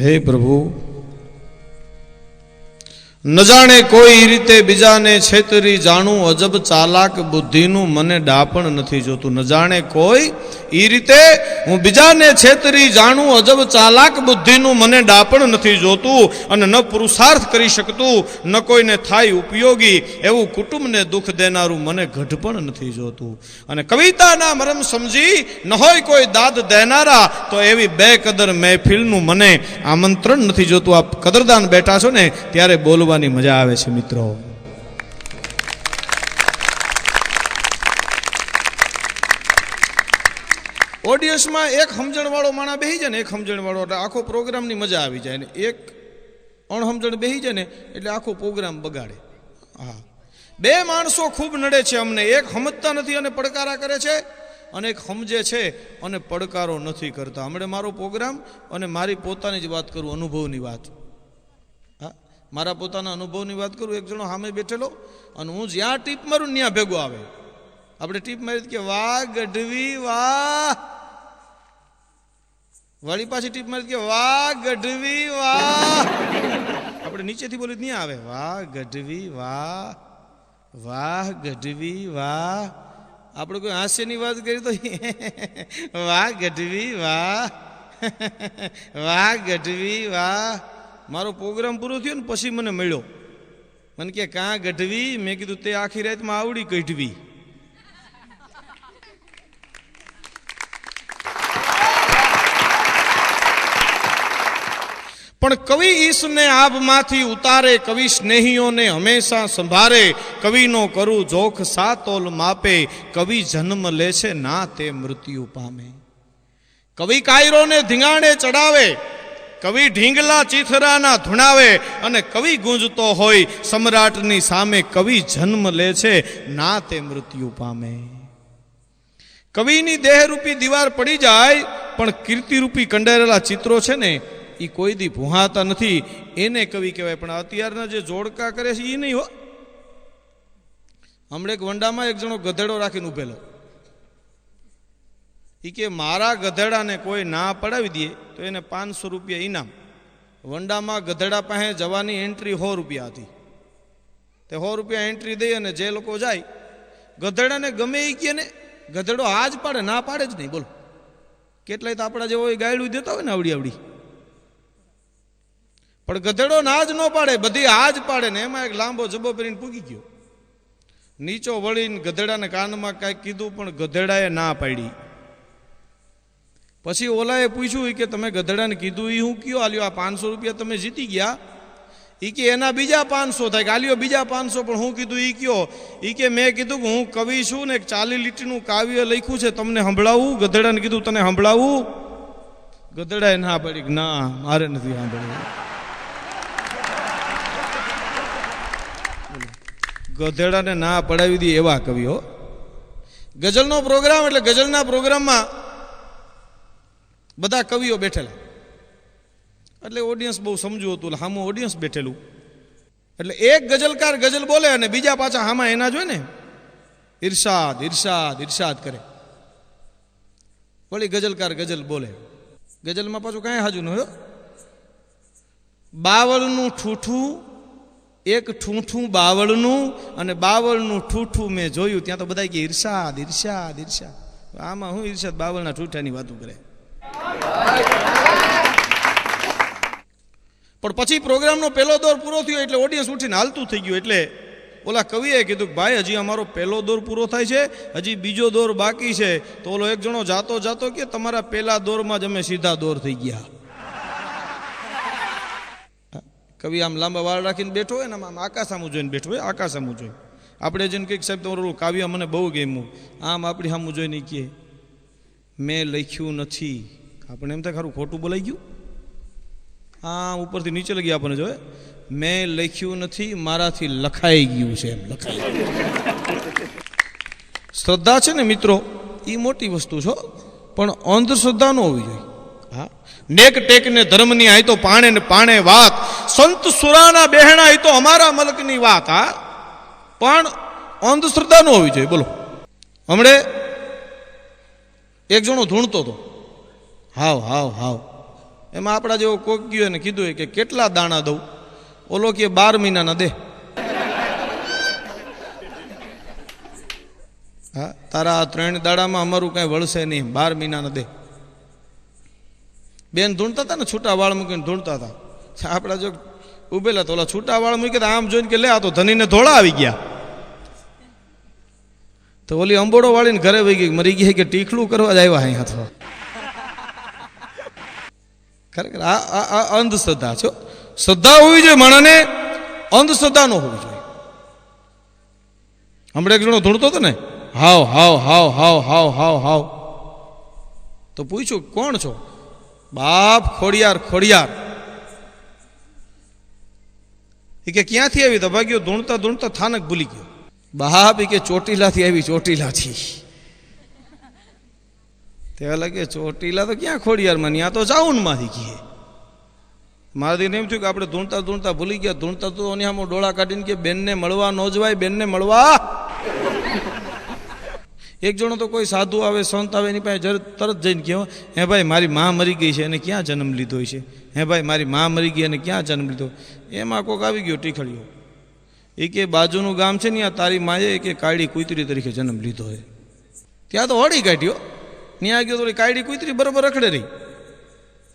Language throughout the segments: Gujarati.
હે પ્રભુ, ન જાણે કોઈ રીતે બીજાને છેતરી જાણું, અજબ ચાલાક બુદ્ધિનું મને ડાપણ નથી જોતું. ન જાણે કોઈ એ રીતે હું બીજાને છેતરી જાણું, અજબ ચાલાક બુદ્ધિનું મને ડાપણ નથી જોતું. અને ન પુરુષાર્થ કરી શકતું, ન કોઈને થાય ઉપયોગી એવું કુટુંબને દુઃખ દેનારું મને ગઢપણ નથી જોતું. અને કવિતાના મરમ સમજી ન હોય કોઈ દાદ દેનારા, તો એવી બે કદર મહેફિલનું મને આમંત્રણ નથી જોતું. આપ કદરદાન બેઠા છો ને ત્યારે બોલવાની મજા આવે છે મિત્રો. ઓડિયન્સમાં એક સમજણવાળો માણા બેસી જાય ને, એક સમજણવાળો, એટલે આખો પ્રોગ્રામની મજા આવી જાય. ને એક અણસમજણ બેસી જાય ને એટલે આખો પ્રોગ્રામ બગાડે. હા, બે માણસો ખૂબ નડે છે અમને. એક સમજતા નથી અને પડકારા કરે છે, અને એક સમજે છે અને પડકારો નથી કરતા. હમણાં મારો પ્રોગ્રામ અને મારી પોતાની જ વાત કરું, અનુભવની વાત. હા, મારા પોતાના અનુભવની વાત કરું. એક જણો સામે બેઠેલો અને હું જ્યાં ટીપ મારું ત્યાં ભેગો આવે. આપણે ટીપ મારી કે વાહ ગઢવી વાહ, વળી પાછી ટીપ મારી કે વાહ ગઢવી વાહ. આપણે નીચેથી બોલી ત્યાં આવે વાહ ગઢવી વાહ, વાહ ગઢવી વાહ. આપણે કોઈ હાસ્યની વાત કરી તો વાહ ગઢવી વાહ, વાહ ગઢવી વાહ. મારો પ્રોગ્રામ પૂરો થયો ને પછી મને મળ્યો, મને કે કાં ગઢવી. મેં કીધું તે આખી રાતમાં આવડી કઢવી. પણ કવિ ઈશને આભમાંથી ઉતારે, કવિ સ્નેહીઓને હંમેશા સંભારે. કવિનો કરું જોખ સાતોલ માપે, કવિ જન્મ લે છે ના તે મૃત્યુ પામે. કવિ કાયરોને ધીંગાણે ચડાવે, કવિ ઢીંગલા ચીથરાના ધુણાવે. અને કવિ ગુંજતો હોય સમ્રાટની સામે, કવિ જન્મ લે છે ના તે મૃત્યુ પામે. કવિની દેહરૂપી દીવાર પડી જાય, પણ કીર્તિરૂપી કંડારેલા ચિત્રો છે ને એ કોઈ દી ભૂહાતા નથી. એને કવિ કહેવાય. પણ અત્યારના જે જોડકા કરે છે એ નહીં હો. હમણાં એક વંડામાં એક જણો ગધેડો રાખીને ઉભેલો. એ કે મારા ગધેડાને કોઈ ના પડાવી દે તો એને 500 રૂપિયા ઇનામ. વંડામાં ગધેડા પાસે જવાની એન્ટ્રી 100 રૂપિયા હતી. તે 100 રૂપિયા એન્ટ્રી દઈ અને જે લોકો જાય, ગધેડાને ગમે એ કે ને ગધેડો હાજ પાડે, ના પાડે જ નહીં. બોલો, કેટલાય તો આપણા જેવો ગાયડું દેતા હોય ને આવડી આવડી, પણ ગધેડો ના જ ન પાડે, બધી હાજ પાડે. ને એમાં એક લાંબો જબ્બો પહેરીને પૂગી ગયો. નીચો વળીને ગધેડાને કાનમાં કાંઈક કીધું, પણ ગધેડાએ ના પાડી. પછી ઓલાએ પૂછ્યું કે તમે ગધેડાને કીધું એ હું કયો આલ્યો, આ 500 રૂપિયા તમે જીતી ગયા. એ કે એના બીજા 500 થાય. કે આલ્યો બીજા 500, પણ હું કીધું એ કયો. એ કે મેં કીધું કે હું કવિ છું ને, 40 લીટીનું કાવ્ય લખ્યું છે, તમને સંભળાવું. ગધેડાને કીધું તને સંભળાવું. ગધેડાએ ના પાડી કે ના મારે નથી સાંભળવું. ગધેડાને ના પડાવી દે એવા કવિઓ. ગઝલનો પ્રોગ્રામ એટલે ગઝલના પ્રોગ્રામમાં બધા કવિઓ બેઠેલા, એટલે ઓડિયન્સ બહુ સમજુ હતું. હામું ઓડિયન્સ બેઠેલું, એટલે એક ગઝલકાર ગઝલ બોલે અને બીજા પાછા હામાં એના જોઈ ને ઈર્ષાદ ઈર્ષાદ ઈર્ષાદ કરે. વળી ગઝલકાર ગઝલ બોલે. ગઝલમાં પાછું કાંઈ હાજુ ન હોય. બાવળનું ઠૂઠું, એક ઠૂઠું બાવળનું, અને બાવળનું ઠૂઠું મેં જોયું. ત્યાં તો બધા કે ઈર્ષાદ ઈર્ષાદ ઈર્ષાદ. આમાં હું ઈર્ષાદ બાવળના ઠૂઠાની વાતો કરે. પણ પછી પ્રોગ્રામનો પહેલો દોર પૂરો થયો એટલે ઓડિયન્સ ઉઠીને હાલતું થઈ ગયું. એટલે ઓલા કવિએ કીધું કે ભાઈ હજી અમારો પહેલો દોર પૂરો થાય છે, હજી બીજો દોર બાકી છે. તો ઓલો એક જણો જાતો જાતો કે તમારા પહેલા દોરમાં જ અમે સીધા દોર થઈ ગયા. કવિ આમ લાંબા વાળ રાખીને બેઠો હોય ને, આમ આકાશ સામું જોઈને બેઠો હોય, આકાશ સામું જોઈને. આપણે જેને કંઈક સાહેબ તમારું કાવ્ય મને બહુ ગમ્યું, આમ આપણી સામું જોઈને કહે મેં લખ્યું નથી. આપણે એમ થાય ખરું ખોટું બોલાઈ ગયું. હા, ઉપરથી નીચે લગી આપણને જોવે મેં લખ્યું નથી, મારાથી લખાઈ ગયું છે. એમ લખાઈ શ્રદ્ધા છે ને મિત્રો, એ મોટી વસ્તુ છો, પણ અંધશ્રદ્ધા ન હોવી જોઈએ. હા, નેક ટેક ને ધર્મની આય તો પાણે ને પાણે વાત, સંત સુરાના બહેણા આય તો અમારા મલકની વાત. હા, પણ અંધશ્રદ્ધા ન હોવી જોઈએ. બોલો, હમણે એક જણો ધૂણતો હતો, હાવ હાવ હાવ એમાં આપણા જેવો કોક ગયો એને કીધું કે કેટલા દાણા દઉં, ઓલો કે 12 મહિનાના દે. હા, તારા 3 દાડામાં અમારું કાંઈ વળશે નહીં, 12 મહિનાના દે. બેન ધૂણતા હતા ને, છૂટા વાળ મૂકીને ધૂણતા હતા. આપણા જો ઉભેલા તો ઓલા છૂટા વાળ મૂકી આમ જોઈને કે લે આ તો ધનીને ધોળા આવી ગયા. તો ઓલી અંબોડો વાળીને ઘરે વહી ગઈ, મરી ગઈ કે ટીખલું કરવા જ આવ્યા અહીંયા તો. ખરેખર આ અંધશ્રદ્ધા છે. શ્રદ્ધા હોવી જોઈએ માણસને, અંધશ્રદ્ધા ન હોવી જોઈએ. હમણાં એક જણો ધૂણતો હતો ને, હાવ હાવ હાવ હાવ હાવ હાવ હાવ, તો પૂછ્યું કોણ છો? બાપ ખોડિયાર ખોડિયાર. એ કે ક્યાંથી આવી? તો ભાગ્યો ધૂણતા ધૂણતા થાનક ભૂલી ગયો. બાપ એ કે ચોટીલાથી આવી, ચોટીલાથી. તે લાગે ચોટીલા તો ક્યાં ખોડિયારમાં, ત્યાં તો ચાઉનમાંથી કીએ. મારાથી એમ થયું કે આપણે ધૂણતા ધૂણતા ભૂલી ગયા. ધૂણતા તો આમ ડોળા કાઢીને કે બેનને મળવા ન જવાય, બેનને મળવા. એક જણો તો કોઈ સાધુ આવે, સંત આવે, એની પાસે તરત જઈને કહો, હે ભાઈ મારી માં મરી ગઈ છે, એને ક્યાં જન્મ લીધો છે? હે ભાઈ મારી માં મરી ગઈ, એને ક્યાં જન્મ લીધો? એમાં કોક આવી ગયો ટીખળ્યો. એ કે બાજુનું ગામ છે ને, તારી માએ કે કાળી કુતરી તરીકે જન્મ લીધો છે. ત્યાં તો હળી કાઢ્યો. ત્યાં ગયો તો કાળી કુતરી બરોબર રખડે રહી.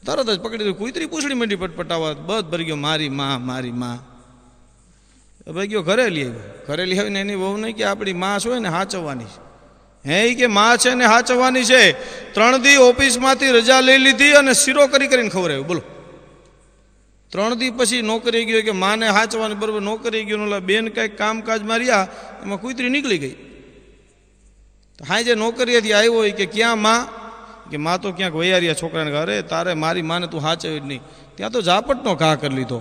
તરત જ પકડી કુતરી પૂછડી માંડી પટપટાવા, બધ ભરી ગયો મારી માં મારી માં. ભાઈ ગયો ઘરે લઈ આવ્યો. ઘરે લઈ આવીને એની વહુ નહીં કે આપણી માં શું હોય ને હાચવવાની છે. હે કે માં છે ને હાચવવાની છે. 3 દી ઓફિસમાંથી રજા લઈ લીધી અને શીરો કરીને ખવડાવ્યું. બોલો, 3 દી પછી નોકરી ગયો કે માને હાચવાની, બરોબર નોકરી ગયો. ઓલા બેન કંઈક કામકાજ માર્યા, એમાં કુતરી નીકળી ગઈ. હા જે નોકરીએથી આવ્યો હોય કે ક્યાં માં? કે માં તો ક્યાંક વૈયારિયા છોકરાને ઘરે, તારે મારી માને તું હાચવી જ નહીં. ત્યાં તો ઝાપટનો ઘા કરી લીધો.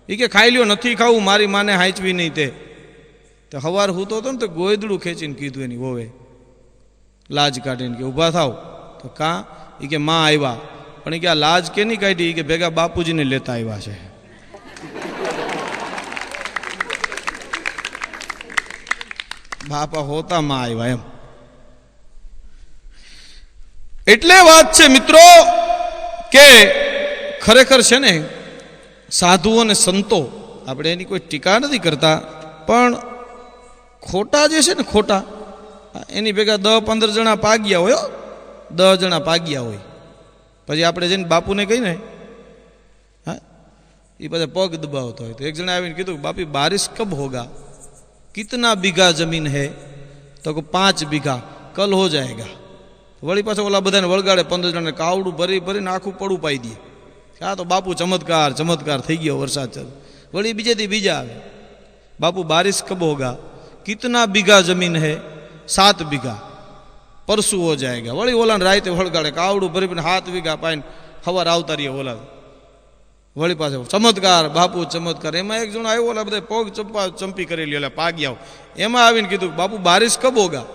એ કે ખાઈ લ્યો, નથી ખાવું, મારી માને હાચવી નહીં. તે હવાર હૂતો હતો ને તો ગોયદડું ખેંચીને કીધું એની વોવે, લાજ કાઢીને કે ઊભા થાવ. તો કાં? એ કે માં આવ્યા. પણ એ કે આ લાજ કે નહીં કાઢી? એ કે ભેગા બાપુજીને લેતા આવ્યા છે. બાપા હોતા માં આવ્યા એમ. એટલે વાત છે મિત્રો કે ખરેખર છે ને, સાધુઓ અને સંતો, આપણે એની કોઈ ટીકા નથી કરતા, પણ ખોટા જે છે ને, ખોટા એની ભેગા 10-15 જણા પાગ્યા હોય, 10 જણા પાગ્યા હોય. પછી આપણે જઈને બાપુને કહીને, હા એ બધા પગ દબાવતો હોય. તો એક જણા આવીને કીધું, બાપી બારિશ કબ હોગા? કિતના બીઘા જમીન હૈ? તો 5 બીઘા, કલ હો જાયગા. વળી પાછો ઓલા બધાને વળગાડે, 15 જણાને કાવડું ભરી ભરીને આખું પડું પાઈ દે. હા તો બાપુ ચમત્કાર ચમત્કાર થઈ ગયો, વરસાદ ચાલુ. વળી બીજેથી બીજા આવે, બાપુ બારિશ કબ હોગા? કિતના બીઘા જમીન હૈ? 7 બીઘા, પરસું હો જાયગા. વળી ઓલાને રાતે વળગાડે, કાવડું ભરી ભરીને 7 વીઘા પાઈને સવાર આવતા રહીએ ઓલા. વળી પાછો ચમત્કાર બાપુ ચમત્કાર. એમાં એક જણો આવ્યો, ઓલા બધા પગ ચંપી કરેલી, ઓલા પાગ્યા. એમાં આવીને કીધું, બાપુ બારિશ કબ હોગા?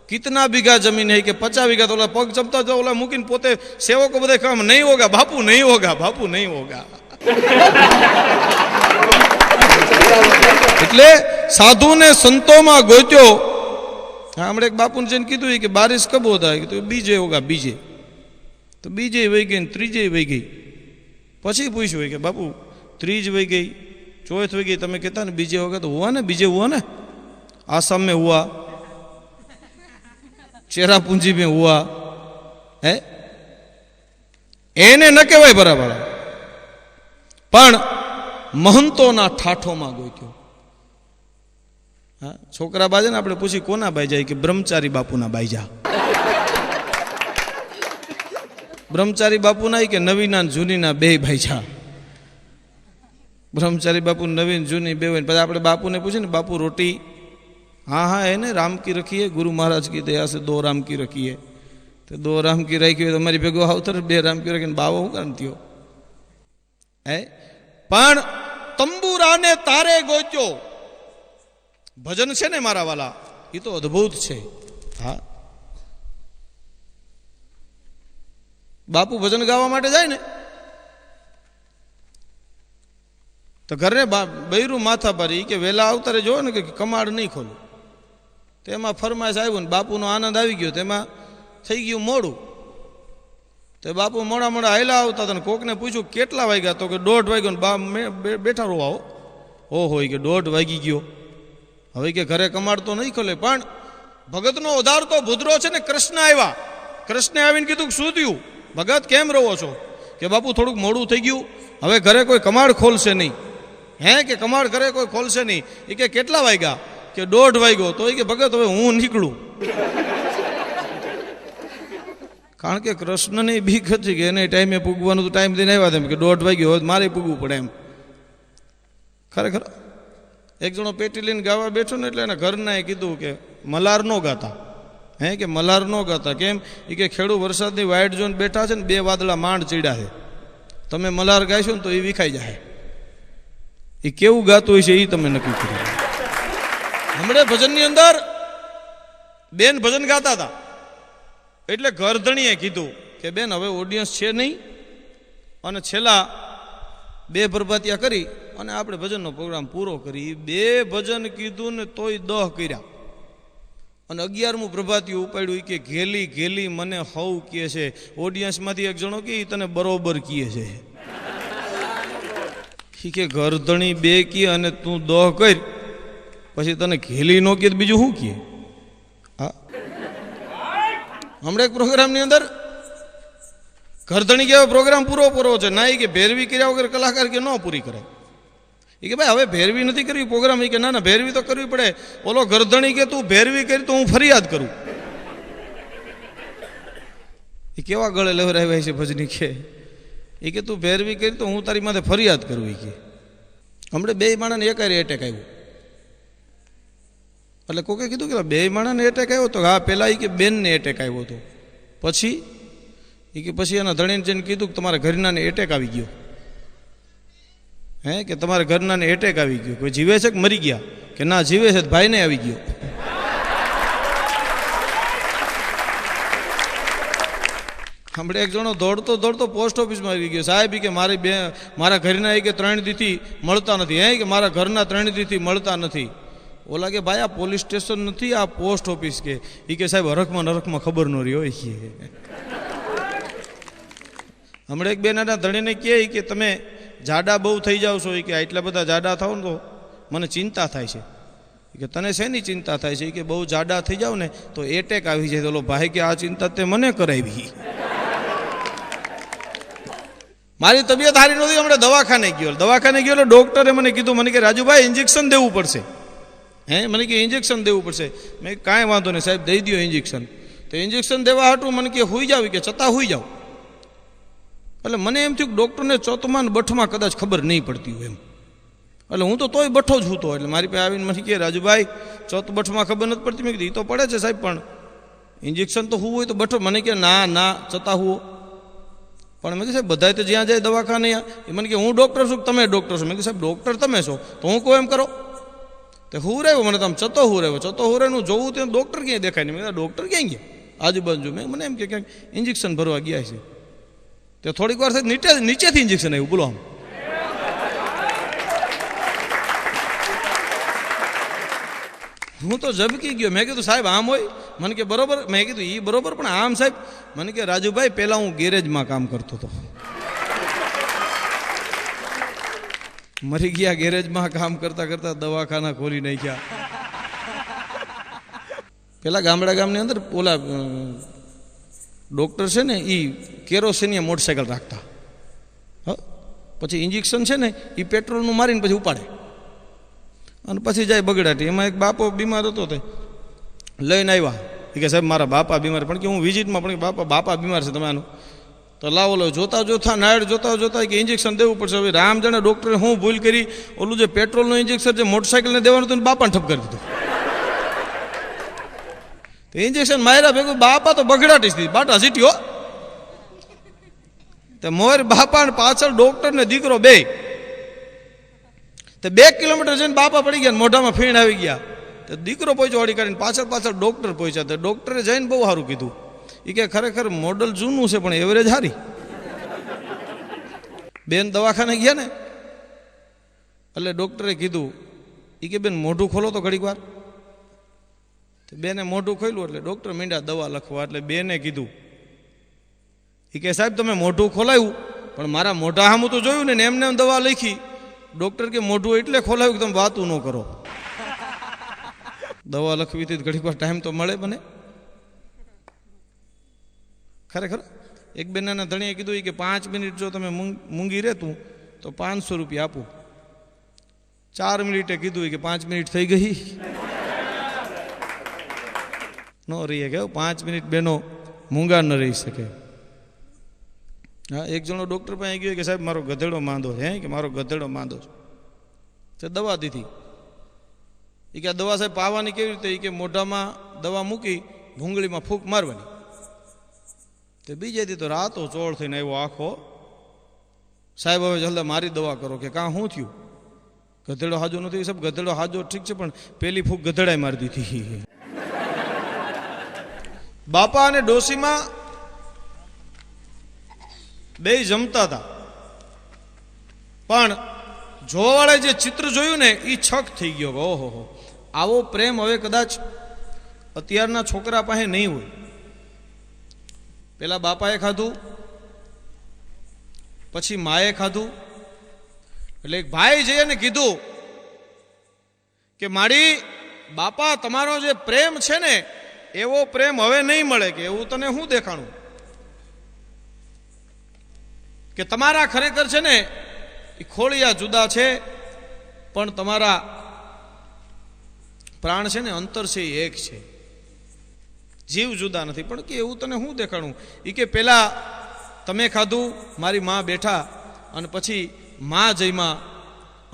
કિતના બીઘા જમીન હૈ? કે 50 વીઘા. તો ઓલા પગ ચમતા જાઓ, ઓલા મૂકીને પોતે સેવકો બધા કામ, નહીં હોગા બાપુ, નહીં હોગા બાપુ, નહીં હોગા. એટલે સાધુને સંતોમાં ગોત્યો. હમણાં એક બાપુને જઈને કીધું કે બારિશ કબ હોતા? તો બીજે હોગા, બીજે. તો બીજે વહી ગઈ ને ત્રીજે વહી ગઈ. પછી પૂછ્યું કે બાપુ ત્રીજ વહી ગઈ, ચોથ વહી ગઈ, તમે કહેતા ને બીજે હોગા? તો હુआ ને, બીજે हुआ ને, आसाम में हुआ, चेरापूंजी में हुआ है. એને ન કહેવાય બરાબર, પણ મહંતોના ઠાઠોમાં ગોત્યો. હા, છોકરા બાજે ને આપણે પૂછી કોના બાઈ જાય? કે બ્રહ્મચારી બાપુના બાઈ જા. બ્રહ્મચારી બાપુના કે નવીના જૂનીના બે ભાઈ જા. બ્રહ્મચારી બાપુ નવીન જૂની બે હોય. પછી આપણે બાપુને પૂછીએ ને, બાપુ રોટી? हाँ हाँ है ना, राम की रखी है, गुरु महाराज की दया से 2 राम की रखी है. तो 2 राम की रखी है तो हमारी भेगो आवतर 2 राम की रखी. बाबा હું કરતી હે? પણ તંબુરાને તારે ગોત્યો. ભજન છે ને મારા વાલા, એ તો અદ્ભુત છે. હા, બાપુ ભજન ગાવા માટે જાય ને તો ઘરે બૈરું માથા ભરી કે વેલા આવતારે જો ને કે કમાડ નહીં ખોલું. તેમાં ફરમાઈશ આવ્યું ને બાપુનો આનંદ આવી ગયો. તેમાં થઈ ગયું મોડું. તો તો બાપુ મોડા મોડા હાયલા આવતા હતા ને કોકને પૂછ્યું કેટલા વાગ્યા, તો કે 1:30 વાગ્યો ને બા બેઠા રહો આવો. ઓહો કે 1:30 વાગી ગયો, હવે કે ઘરે કમાડ તો નહીં ખોલે. પણ ભગતનો ઉધાર તો ભૂદરો છે ને. કૃષ્ણ આવ્યા, કૃષ્ણે આવીને કીધું શું થયું ભગત, કેમ રહો છો? કે બાપુ થોડુંક મોડું થઈ ગયું, હવે ઘરે કોઈ કમાડ ખોલશે નહીં. હે કે કમાડ ઘરે કોઈ ખોલશે નહીં. એ કે કેટલા વાગ્યા? કે 1:30 વાગ્યો. તો એ કે ભગત હવે હું નીકળું. કારણ કે કૃષ્ણની બીક હતી કે એને ટાઈમે પૂગવાનું તો ટાઈમ દઈને આવ્યા તેમ કે 1:30 વાગ્યો હોય મારે પૂગવું પડે એમ. ખરેખર એક જણો પેટી લઈને ગાવા બેઠો ને એટલે એના ઘરના કીધું કે મલાર નો ગાતા. હે કે મલાર નો ગાતા. કેમ? એ કે ખેડૂ વરસાદની વાઇટ જોઈને બેઠા છે ને 2 વાદળા માંડ ચીડા છે, તમે મલાર ગાઈશો ને તો એ વિખાઈ જાય. એ કેવું ગાતું હોય છે એ તમે નક્કી કર્યું. હમણાં ભજનની અંદર બેન ભજન ગાતા હતા એટલે ઘરધણીએ કીધું કે બેન હવે ઓડિયન્સ છે નહીં અને છેલ્લા 2 પ્રભાતિયા કરી અને આપણે ભજનનો પ્રોગ્રામ પૂરો કરી. 2 ભજન કીધું ને તોય 10 કર્યા અને 11મું પ્રભાતિયું ઉપાડ્યું. કે ઘેલી ઘેલી મને હવ કહે છે. ઓડિયન્સમાંથી એક જણો કે તને બરોબર કહે છે. કે ઘરધણી 2 કહે અને તું 10 કર, પછી તને ઘેલી નો કહે બીજું શું કહે? હા, હમણાં એક પ્રોગ્રામની અંદર ઘરધણી કે પ્રોગ્રામ પૂરો છે ના, કે ભેરવી કર્યા વગર કલાકાર કે ન પૂરી કરે. એ કે ભાઈ હવે ભેરવી નથી કરવી પ્રોગ્રામ. એ કે ના ભેરવી તો કરવી પડે. ઓલો ઘરધણી કે તું ભેરવી કરી તો હું ફરિયાદ કરું. એ કેવા ગળે લેવરાવ્યા છે ભજની કે એ કે તું ભેરવી કરી તો હું તારી માથે ફરિયાદ કરું. એ કે હમણાં 2 માણસને એકારે એટેક આવ્યો. એટલે કોકે કીધું કે 2 માણસને એટેક આવ્યો તો હા, પેલા એ કે બેનને એટેક આવ્યો હતો. પછી એ કે પછી એના ધણીને જઈને કીધું કે તમારા ઘરનાને એટેક આવી ગયો. હે કે તમારા ઘરનાને એટેક આવી ગયો. કોઈ જીવે છે કે મરી ગયા? કે ના જીવે છે, ભાઈને આવી ગયો. હમણાં એક જણો દોડતો દોડતો પોસ્ટ ઓફિસમાં આવી ગયો. સાહેબ કે મારા ઘરના એ કે 3 દીથી મળતા નથી. હે કે મારા ઘરના 3 દીથી મળતા નથી. ઓલા કે ભાઈ આ પોલીસ સ્ટેશન નથી, આ પોસ્ટ ઓફિસ. કે એ કે સાહેબ હરખમાં નરખમાં ખબર ન રહી હોય. હમણાં એક બેનાના ધણીને કહે કે તમે જાડા બહુ થઈ જાવ છો. કે આટલા બધા જાડા થાવ ને તો મને ચિંતા થાય છે. કે તને શેની ચિંતા થાય છે? કે બહુ જાડા થઈ જાવ ને તો એટેક આવી જાય. તો ભાઈ કે આ ચિંતા તે મને કરાવી. મારી તબિયત સારી નહોતી, હમણાં દવાખાને ગયો એટલે ડૉક્ટરે મને કીધું, મને કે રાજુભાઈ ઇન્જેક્શન દેવું પડશે. હે મને કે ઇન્જેક્શન દેવું પડશે. મેં કાંઈ વાંધો નહીં સાહેબ, દઈ દો ઇન્જેક્શન. તો ઇન્જેક્શન દેવા હાટું મને કે હુઈ જાવ, કે છતાં હુઈ જાવ. એટલે મને એમ થયું કે ડૉક્ટરને ચોથમાં ને બઠમાં કદાચ ખબર નહીં પડતી હોય એમ. એટલે હું તો તોય બઠ્ઠો જ હૂતો. એટલે મારી પાસે આવીને મને કહે રાજુભાઈ ચોથ બઠમાં ખબર નથી પડતી. મેં કીધું એ તો પડે છે સાહેબ, પણ ઇન્જેક્શન તો હું હોય તો બઠ્ઠો. મને કે ના છતાં હુઓ. પણ મેં કીધું સાહેબ બધા તો જ્યાં જાય દવાખાને એ મને કે હું ડૉક્ટર છું, તમે ડૉક્ટર છો. મેં કીધું સાહેબ ડૉક્ટર તમે છો તો હું કહું એમ કરો. તો હું રહ્યો મને તમે ચતો હું રહ્યો જોવું ત્યાં ડૉક્ટર ક્યાંય દેખાય નહીં. મેં કીધું ડૉક્ટર ક્યાંય ગયા આજુબાજુ? મને એમ કે ક્યાંક ઇન્જેક્શન ભરવા ગયા છે. તો થોડીક વાર નીચેથી ઇન્જેક્શન આવ્યું. બોલો આમ હું તો ઝબકી ગયો. મેં કીધું સાહેબ આમ હોય? મને કે બરોબર. મેં કીધું એ બરોબર, પણ આમ સાહેબ? મને કે રાજુભાઈ પહેલાં હું ગેરેજમાં કામ કરતો હતો. મરી ગયા. ગેરેજમાં કામ કરતા કરતા દવાખાના ખોલી નાખ્યા. પેલા ગામની અંદર ઓલા ડૉક્ટર છે ને એ કેરોસીનિયા મોટરસાઇકલ રાખતા. પછી ઇન્જેક્શન છે ને એ પેટ્રોલનું મારીને પછી ઉપાડે અને પછી જાય બગડાટી. એમાં એક બાપો બીમાર હતો તે લઈને આવ્યા. એ કે સાહેબ મારા બાપા બીમાર. પણ કે હું વિઝિટમાં પણ બાપા બીમાર છે તમે આનું તો લાવો લો. જોતા નાયડ જોતા કે ઇન્જેક્શન દેવું પડશે. હવે રામ જાણે ડૉક્ટરે હું ભૂલ કરી, ઓલું જે પેટ્રોલનું ઇન્જેક્શન જે મોટરસાઇકલને દેવાનું હતું બાપાને ઠપ કરી દીધું. તો ઇન્જેક્શન માર્યા ભેગું બાપા તો બગડાટી હતી, બાટા સીટ્યો. તો મોર બાપા ને પાછળ ડૉક્ટર ને દીકરો બે. તો 2 કિલોમીટર જઈને બાપા પડી ગયા, મોઢામાં ફીણ આવી ગયા. તો દીકરો પહોંચ્યો વાળી કાઢીને, પાછળ ડૉક્ટર પહોંચ્યા. તો ડૉક્ટરે જઈને બહુ સારું કીધું. એ કે ખરેખર મોડલ જૂનું છે પણ એવરેજ સારી. બેન દવાખાને ગયા ને એટલે ડૉક્ટરે કીધું, એ કે બેન મોઢું ખોલો તો ઘડીક વાર. તો બેને મોઢું ખોલ્યું એટલે ડૉક્ટર મીંડા દવા લખવા. એટલે બેને કીધું એ કે સાહેબ તમે મોઢું ખોલાવ્યું પણ મારા મોઢા સામું તો જોયું ને એમને એમ દવા લખી. ડૉક્ટર કે મોઢું એટલે ખોલાવ્યું કે તમે વાતું ન કરો. દવા લખવી હતી ઘણી વાર ટાઈમ તો મળે બને. ખરેખર એક બેનના ધણીએ કીધું કે 5 મિનિટ જો તમે મૂંગી રહેતું તો 500 રૂપિયા આપું. 4 મિનિટે કીધું કે 5 મિનિટ થઈ ગઈ ન રહીએ કે 5 મિનિટ બેનો મૂંગા ન રહી શકે. હા, એક જણો ડૉક્ટર પાસે ગયો કે સાહેબ મારો ગધેડો માંદો છે. કે મારો ગધેડો માંદો છે. તે દવા દીધી. એ કે આ દવા સાહેબ પાવાની કેવી રીતે? એ કે મોઢામાં દવા મૂકી ભૂંગળીમાં ફૂંક મારવાની. તે બીજે દી તો રાતો ચોળ થઈને આવ્યો આખો. સાહેબ હવે જલ્દી મારી દવા કરો. કે કાં શું થયું? ગધેડો હાજો નથી. સાહેબ ગધેડો હાજો ઠીક છે પણ પેલી ફૂંક ગધેડાએ મારી દીધી. બાપા અને ડોશીમાં બે જમતા હતા પણ જોવાવાળે જે ચિત્ર જોયું ને એ છક થઈ ગયો. ઓહો, આવો પ્રેમ હવે કદાચ અત્યારના છોકરા પાસે નહીં હોય. પેલા બાપાએ ખાધું, પછી માએ ખાધું. એટલે એક ભાઈ જઈને કીધું કે મારી બાપા તમારો જે પ્રેમ છે ને એવો પ્રેમ હવે નહીં મળે. કે એવું તને શું દેખાણું? કે તમારા ખરેખર છે ને એ ખોળિયા જુદા છે પણ તમારા પ્રાણ છે ને અંતર છે એ એક છે. જીવ જુદા નથી. પણ કે એવું તને શું દેખાણું? એ કે પેલા તમે ખાધું, મારી માં બેઠા અને પછી માં જઈમાં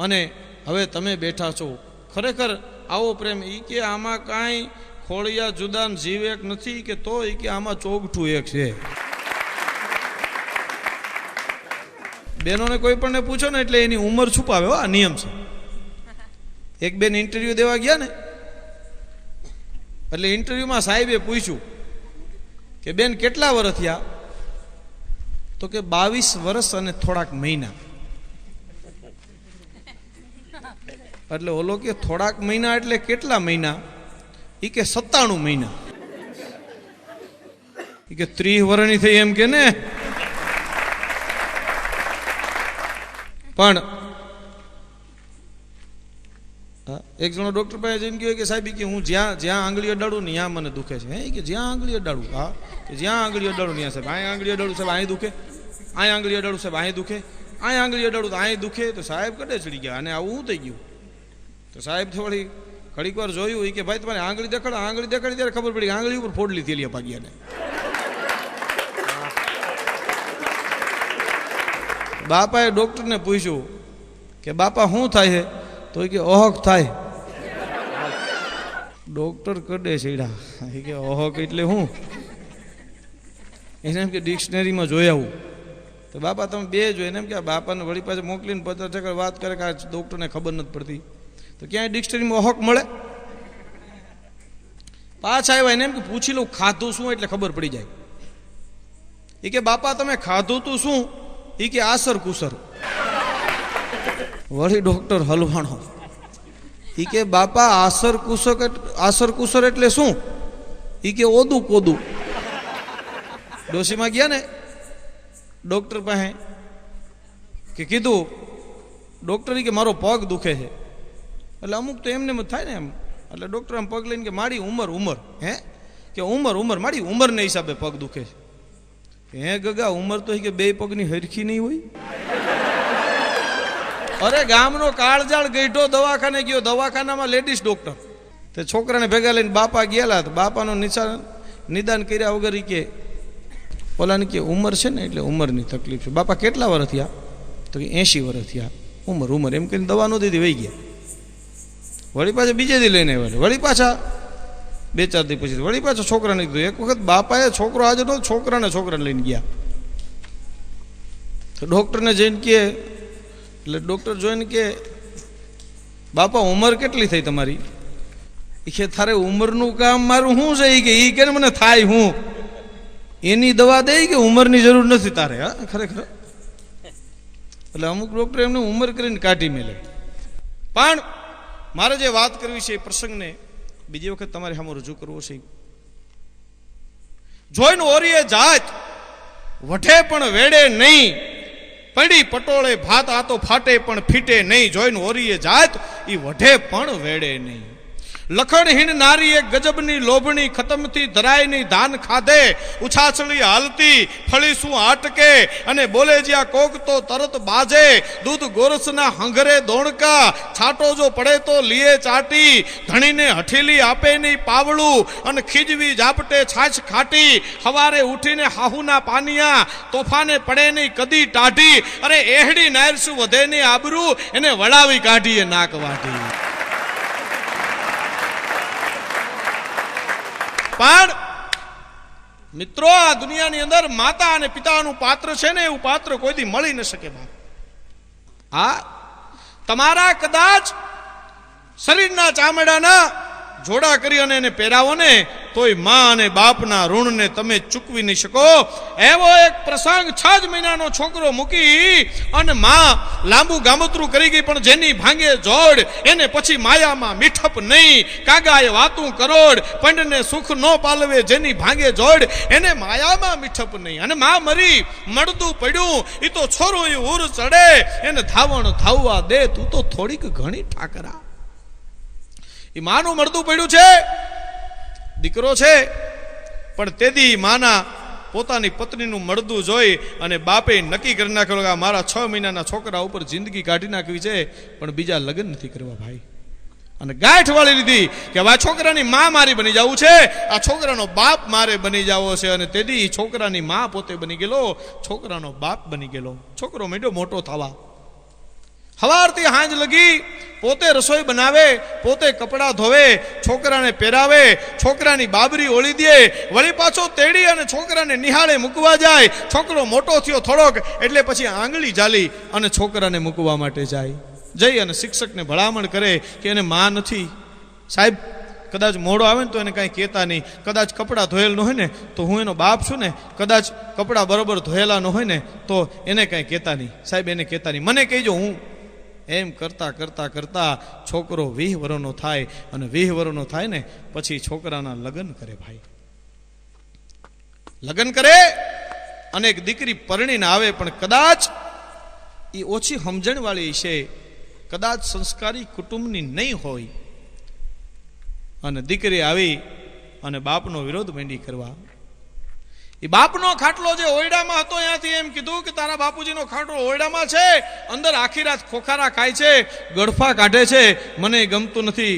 અને હવે તમે બેઠા છો. ખરેખર આવો પ્રેમ. એ કે આમાં કાંઈ ખોળિયા જુદા જીવ એક નથી. કે તો એ કે આમાં ચોગઠું એક છે. બહેનોને કોઈ પણ પૂછો ને એટલે એની ઉંમર છુપાવે. આ નિયમ છે. એક બેન ઇન્ટરવ્યુ દેવા ગયા ને એટલે ઇન્ટરવ્યુમાં સાહેબે પૂછ્યું કે બેન કેટલા વર્ષ થયા? તો કે 22 વર્ષ અને થોડાક મહિના. એટલે ઓલો કે થોડાક મહિના એટલે કેટલા મહિના? એ કે 97 મહિના. એ કે 30 વર્ષની થઈ એમ કે ને. પણ એક જણો ડૉક્ટર પાસે જઈને કહ્યું કે સાહેબ કે હું જ્યાં આંગળી અડાડું ને ત્યાં મને દુખે છે. કે જ્યાં આંગળી અડાડું? હા, કે જ્યાં આંગળી અડાડું ત્યાં સાહેબ અહીં આંગળી અડાડું સાહેબ અહીં દુખે, અહીં આંગળી અડાડું સાહેબ અહીં દુખે, અહીં આંગળી અડાડું તો અહીં દુખે. તો સાહેબ કડે ચડી ગયા અને આવું શું થઈ ગયું? તો સાહેબ થોડી ઘડીક વાર જોયું કે ભાઈ તમારે આંગળી દેખાડી ત્યારે ખબર પડી આંગળી ઉપર ફોડલી થેલિયા પાગ્યાને. બાપાએ ડૉક્ટરને પૂછ્યું કે બાપા શું થાય છે? તો કે ઓહક થાય. ડૉક્ટર કડે છેડા. કે ઓહક એટલે શું? એને એમ કે ડિક્શનરીમાં જોઈ આવું. તો બાપા તમે બે જો. એને એમ કે બાપાને વળી પાસે મોકલીને 50 વાત કરે કે આ ડૉક્ટરને ખબર નથી પડતી. તો ક્યાંય ડિક્શનરીમાં ઓહક મળે? પાછા આવ્યા એને એમ કે પૂછી લઉં ખાધું શું એટલે ખબર પડી જાય. એ કે બાપા તમે ખાધું તું શું? એ કે આસર કુસર. વળી ડૉક્ટર હલવાણો. એ કે બાપા આસર કુસર એટલે શું? એ કે ઓદું કોદું. ડોશીમાં ગયા ને ડૉક્ટર પાસે કે કીધું ડૉક્ટર કે મારો પગ દુખે છે. એટલે અમુક તો એમને જ થાય ને એમ. એટલે ડૉક્ટર આમ પગ લઈને કે મારી ઉંમર હે કે ઉંમર મારી ઉંમરને હિસાબે પગ દુખે છે. હે ગગા ઉંમર તો કે બે પગની હરખી નહીં હોય. અરે ગામનો કાળજાળ ગઈઢો દવાખાને ગયો. દવાખાનામાં લેડીઝ ડૉક્ટર. તે છોકરાને ભેગા લઈને બાપા ગયેલા. તો બાપાનો નિદાન કર્યા વગર કે ઓલાને કે ઉંમર છે ને એટલે ઉંમરની તકલીફ છે. બાપા કેટલા વર્ષ થયા? તો કે 80 વર્ષ થયા. ઉંમર એમ કહીને દવા ન દીધી વહી ગયા. વળી પાછા બીજે દી લઈને આવ્યા. વળી પાછા 2-4 દી પછી વળી પાછા છોકરાને કીધું. એક વખત બાપાએ છોકરો હાજર નહોતો, છોકરાને લઈને ગયા. તો ડૉક્ટરને જઈને કહે એટલે ડૉક્ટર જોઈને કે બાપા ઉંમર કેટલી થઈ તમારી? એ કે તારે ઉંમરનું કામ મારું શું છે? એ કે મને થાય હું એની દવા દે કે ઉંમરની જરૂર નથી તારે. હા ખરેખર. એટલે અમુક ડૉક્ટર એમને ઉંમર કરીને કાઢી મેલે. પણ મારે જે વાત કરવી છે એ પ્રસંગને બીજી વખત તમારે સામે રજૂ કરવો છે. જોઈને ઓરીએ જાત વઢે પણ વેડે નહીં, પડી પટોળે ભાત આ તો ફાટે પણ ફીટે નહીં, જોઈને ઓરીએ જાત ઈ વઢે પણ વેડે નહીં. લખણહીણ નારી એક ગજબની લોભણી, ખતમથી ધરાય નહીં ધાન ખાધે, ઉછાછળી હાલતી ફળી શું આટકે, અને બોલે જ્યાં કોક તો તરત બાજે, દૂધ ગોરસના હંઘરે દોણકા, છાટો જો પડે તો લીએ ચાટી, ધણીને હઠીલી આપે નહીં પાવળું, અને ખીજવી ઝાપટે છાછ ખાટી, હવારે ઉઠીને હાહુના પાનિયા, તોફાને પડે નહીં કદી ટાઢી, અરે એહડી નાયરસું વધે નહીં આબરૂ, એને વળાવી કાઢીએ નાક વાઢી. પણ મિત્રો, આ દુનિયાની અંદર માતા અને પિતાનું પાત્ર છે ને, એવું પાત્ર કોઈથી મળી ન શકે. બાપ, આ તમારા કદાચ શરીરના ચામડાના જોડા કરી અને એને પહેરાવો ને, તોય માં અને બાપના ઋણને તમે ચૂકવી નહીં શકો. એવો એક પ્રસંગ, 6 મહિનાનો છોકરો મૂકી અને માં લાંબુ ગામતરું કરી ગઈ, પણ જેની ભાંગે જોડ એને પછી માયામાં મીઠપ નહીં, કાગાએ વાતું કરોડ, પંડને સુખ નો પાલવે, જેની ભાંગે જોડ એને માયામાં મીઠપ નહીં. અને માં મરી મળતું પડ્યું, એ તો છોરો એ ઉર ચડે, એને ધાવણ ધાવવા દે તું તો થોડીક ઘણી ઠાકરા. એ માનું મળતું પડ્યું છે, દીકરો છે, પણ તેદી માના પોતાની પત્નીનું મળદું જોઈ અને બાપે નક્કી કરી નાખ્યું કે મારા 6 મહિનાના છોકરા ઉપર જિંદગી કાઢી નાખવી છે, પણ બીજા લગ્ન નથી કરવા ભાઈ. અને ગાંઠ વાળી લીધી કે આ છોકરાની માં મારી બની જવું છે, આ છોકરાનો બાપ મારે બની જવો છે. અને તેદી છોકરાની માં પોતે બની ગયેલો, છોકરાનો બાપ બની ગયેલો. છોકરો મીઠો મોટો થવા, સવારથી હાંજ લગી પોતે રસોઈ બનાવે, પોતે કપડાં ધોવે, છોકરાને પહેરાવે, છોકરાની બાબરી ઓળી દે, વળી પાછો તેડી અને છોકરાને નિહાળે મૂકવા જાય. છોકરો મોટો થયો થોડોક એટલે પછી આંગળી ઝાલી અને છોકરાને મૂકવા માટે જાય. જઈ અને શિક્ષકને ભલામણ કરે કે એને માં નથી સાહેબ, કદાચ મોડો આવે ને તો એને કાંઈ કહેતા નહીં, કદાચ કપડાં ધોયેલ ન હોય ને તો હું એનો બાપ છું ને, કદાચ કપડાં બરોબર ધોયેલા ન હોય ને તો એને કાંઈ કહેતા નહીં સાહેબ, એને કહેતા નહીં, મને કહેજો. હું એમ કરતા કરતા કરતા છોકરો 20 વર્ષનો થાય, અને 20 વર્ષનો થાય ને પછી છોકરાના લગ્ન કરે ભાઈ. લગ્ન કરે અને એક દીકરી પરણીને આવે, પણ કદાચ એ ઓછી સમજણ વાળી છે, કદાચ સંસ્કારી કુટુંબની નહીં હોય, અને દીકરી આવી અને બાપનો વિરોધ માંડી કરવા. એ બાપનો ખાટલો જે ઓરડામાં હતો ત્યાંથી એમ કીધું કે તારા બાપુજીનો ખાટલો ઓરડામાં છે, અંદર આખી રાત ખોખારા ખાય છે, ગળફા કાઢે છે, મને ગમતું નથી,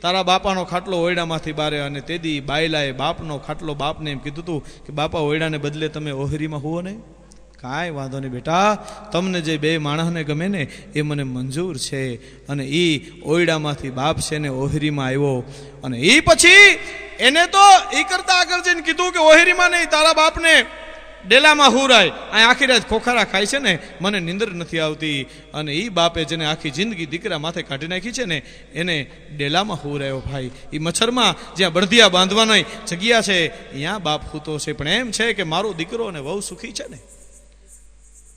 તારા બાપાનો ખાટલો ઓરડામાંથી બારે. અને તેદી બાયલાએ બાપનો ખાટલો બાપને એમ કીધું હતું કે બાપા ઓરડાને બદલે તમે ઓહરીમાં હુવો ને. કાંઈ વાંધો નહીં બેટા, તમને જે 2 માણસને ગમે ને એ મને મંજૂર છે. અને એ ઓરડામાંથી બાપ છે ને ઓહરીમાં આવ્યો. અને એ પછી એને તો એ કરતા આગળ જઈને કીધું કે ઓહરીમાં નહીં, તારા બાપને ડેલામાં હુરાય, આ આખી રાત ખોખારા ખાય છે ને, મને નિંદર નથી આવતી. અને એ બાપે જેને આખી જિંદગી દીકરા માથે કાઢી નાખી છે ને, એને ડેલામાં હુરાયો ભાઈ. એ મચ્છરમાં જ્યાં બળદિયા બાંધવાની જગ્યા છે ત્યાં બાપ હૂતો છે. પણ એમ છે કે મારો દીકરો અને વહુ સુખી છે ને.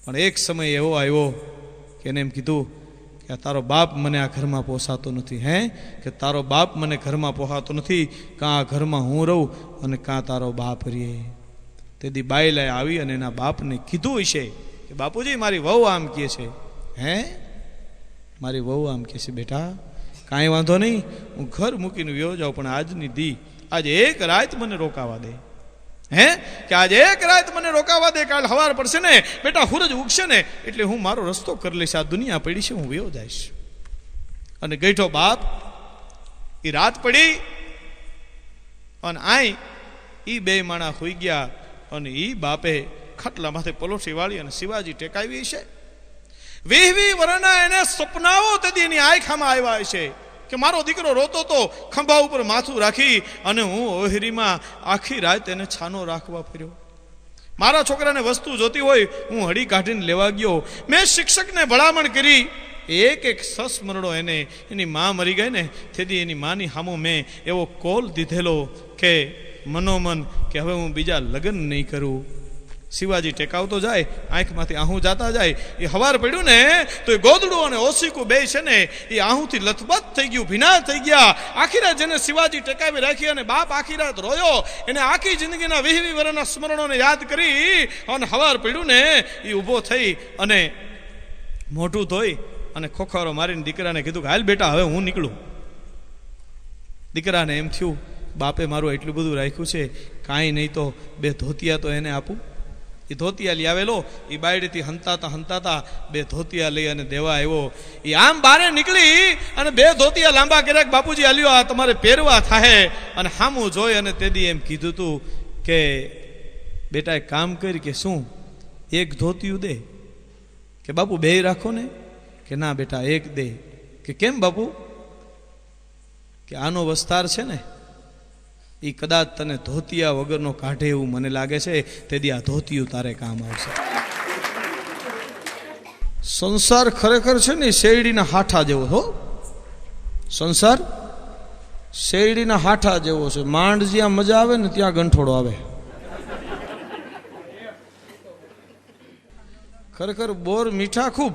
પણ એક સમય એવો આવ્યો કે એને એમ કીધું કે તારો બાપ મને આ ઘરમાં પોસાતો નથી. હે કે તારો બાપ મને ઘરમાં પોસાતો નથી, કાં આ ઘરમાં હું રહું અને કાં તારો બાપ રહે. તેથી બાયલાએ આવી અને એના બાપને કીધું હશે કે બાપુજી મારી વહુ આમ કહે છે. હે મારી વહુ આમ કહે છે, બેટા કાંઈ વાંધો નહીં, હું ઘર મૂકીને વ્યો જાઉં, પણ આજની દી આજે એક રાત મને રોકાવા દે. હે કે આજે એક રાત મને રોકાવા દે, કાલ સવાર પડશે ને બેટા સૂરજ ઉગશે ને એટલે હું મારો રસ્તો કરી લઈશ, આ દુનિયા પડી છે હું વ્યો જઈશ. અને ગઈઠો બાપ એ રાત પડી અને આઈ એ 2 માણા હોઈ ગયા. અને એ બાપે ખાટલા માથે પલોઠી વાળી અને શિવાજી ટેકાવી છે. 20 વર્ષના એને સપનાઓ તેથી એની આંખમાં આવ્યા છે કે મારો દીકરો રોતો તો ખંભા ઉપર માથું રાખી અને હું ઓહરીમાં આખી રાત એને છાનો રાખવા ફર્યો. મારા છોકરાને વસ્તુ જોતી હોય હું હળી કાઢીને લેવા ગયો. મેં શિક્ષકને ભલામણ કરી, એક સસ્મરણો એને એની માં મરી ગઈ ને તેથી એની માની સામું મેં એવો કોલ દીધેલો કે મનોમન કે હવે હું બીજા લગ્ન નહીં કરું. શિવાજી ટેકાવતો જાય, આંખમાંથી આહું જાતા જાય. એ હવાર પડ્યું ને તો એ ગોદડું અને ઓશીકું બે છે ને એ આહુંથી લથબથ થઈ ગયું, ભીના થઈ ગયા. આખી રાત જેને શિવાજી ટેકાવી રાખી અને બાપ આખી રાત રોયો, એને આખી જિંદગીના 20 વર્ષના સ્મરણોને યાદ કરી અને હવાર પડ્યું ને એ ઊભો થઈ અને મોઢું ધોઈ અને ખોખારો મારીને દીકરાને કીધું કે હાલ બેટા હવે હું નીકળું. દીકરાને એમ થયું બાપે મારું એટલું બધું રાખ્યું છે, કાંઈ નહીં તો 2 ધોતિયા તો એને આપું. એ ધોતિયા લઈ આવેલો. એ બાયડીથી હંતાતા 2 ધોતિયા લઈ અને દેવા આવ્યો. એ આમ બારે નીકળી અને 2 ધોતિયા લાંબા કર્યા, બાપુજી આલ્યો આ તમારે પહેરવા થાય. અને હામું જોઈ અને તેદી એમ કીધું તું કે બેટા એક કામ કરી કે શું 1 ધોતિયું દે. કે બાપુ 2 રાખો ને. કે ના બેટા 1 દે. કે કેમ બાપુ? કે આનો વસ્તાર છે ને એ કદાચ તને ધોતિયા વગરનો કાઢે એવું મને લાગે છે, તેથી આ ધોતિયું તારે કામ આવશે. સંસાર ખરેખર છે ને શેરડીના હાઠા જેવો. હો, સંસાર શેરડીના હાઠા જેવો છે. માંડ જ્યાં મજા આવે ને ત્યાં ગંઠોડો આવે. ખરેખર બોર મીઠા ખૂબ,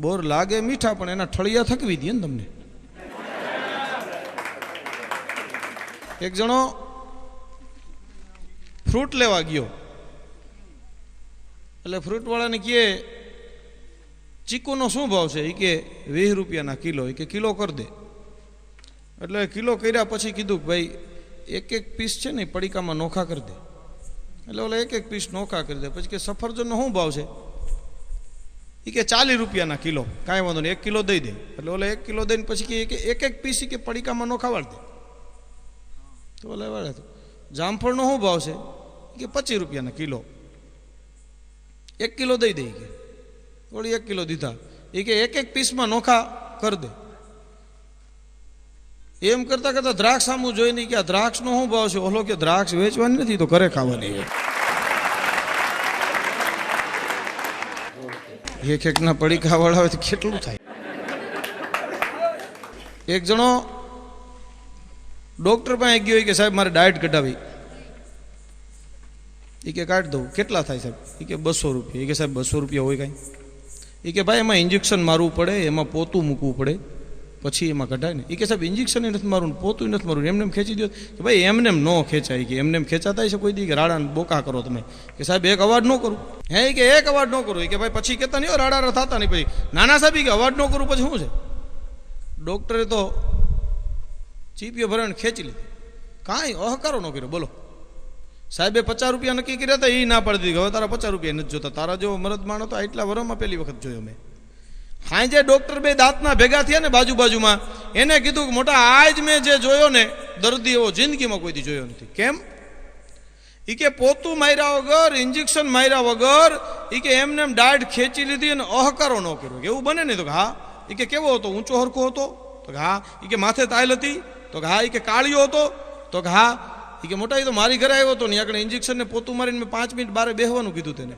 બોર લાગે મીઠા પણ એના ઠળિયા થકવી દે ને તમને. એક જણો ફ્રૂટ લેવા ગયો એટલે ફ્રૂટવાળાને કહે ચીકુનો શું ભાવ છે? એ કે 20 રૂપિયાના કિલો. એ કે કિલો કરી દે. એટલે કિલો કર્યા પછી કીધું કે ભાઈ 1 પીસ છે ને પડીકામાં નોખા કરી દે. એટલે ઓલા 1 પીસ નોખા કરી દે. પછી કે સફરજનનો શું ભાવ છે? એ કે 40 રૂપિયાના કિલો. કાંઈ વાંધો નહીં 1 કિલો દઈ દે. એટલે ઓલા 1 કિલો દઈને પછી કે 1 પીસ કે પડીકામાં નોખા વાળી દે. તો ઓલા વાળે તો જામફળનો શું ભાવ છે? કે 25 રૂપિયાના કિલો. 1 કિલો દઈ દે. કે થોડી 1 કિલો દીધા. એ કે 1 પીસમાં નોખા કરી દે. એમ કરતા કરતા દ્રાક્ષ સામું જોઈ નહીં કે આ દ્રાક્ષનો શું ભાવ છે? ઓલો કે દ્રાક્ષ વેચવાની નથી તો ઘરે ખાવાની. એક ના પડીકા વાળા હોય તો કેટલું થાય? એક જણો ડોક્ટર પાસે ગયો કે સાહેબ મારે ડાયટ કઢાવી. એ કે કાઢી દઉં. કેટલા થાય સાહેબ? એ કે 200 રૂપિયા. એ કે સાહેબ 200 રૂપિયા હોય કાંઈ? એ કે ભાઈ એમાં ઇન્જેક્શન મારવું પડે, એમાં પોતું મૂકવું પડે, પછી એમાં કઢાય ને. એ કે સાહેબ ઇન્જેક્શન નથી મારવું, પોતું નથી મારવું, એમને ખેંચી દો. કે ભાઈ એમને ન ખેંચાય. કે એમને ખેંચાતા છે કોઈ દી? કે રાડા બોકા કરો તમે. કે સાહેબ 1 અવાજ ન કરું. હે કે 1 અવાજ ન કરું. કે ભાઈ પછી કહેતા નહીં રાડા થતા નહીં. પછી નાના સાહેબ કે અવાજ ન કરું પછી શું છે? ડોક્ટરે તો ચીપીઓ ભરાને ખેંચી લીધી. કાંઈ અહકારો ન કર્યો. બોલો સાહેબે 50 રૂપિયા નક્કી કર્યા હતા. એ ના પાડી દીધી. હવે તારા 50 રૂપિયા નથી જોતા. તારા જેવો મરદ માણો તો આટલા વર્ષમાં પહેલી વખત જોયો મેં. હા જે ડોક્ટર 2 દાંતના ભેગા થયા ને બાજુમાં, એને કીધું કે મોટા આજ મેં જે જોયો ને દર્દી એવો જિંદગીમાં કોઈથી જોયો નથી. કેમ? એ કે પોતું માર્યા વગર, ઇન્જેક્શન માર્યા વગર એ કે એમને એમ ડાયટ ખેંચી લીધી અને અહકારો ન કર્યો. એવું બને નહીં? તો કે હા. એ કે કેવો હતો? ઊંચો હરખો હતો? તો કે હા. એ કે માથે તાલ હતી? તો કે હા. એ કે કાળિયો હતો? તો કે હા. એ કે મોટા એ તો મારી ઘરે આવ્યો હતો ને આગળ ઇન્જેક્શન ને પોતું મારીને મેં 5 મિનિટ બારે બેહવાનું કીધું તેને.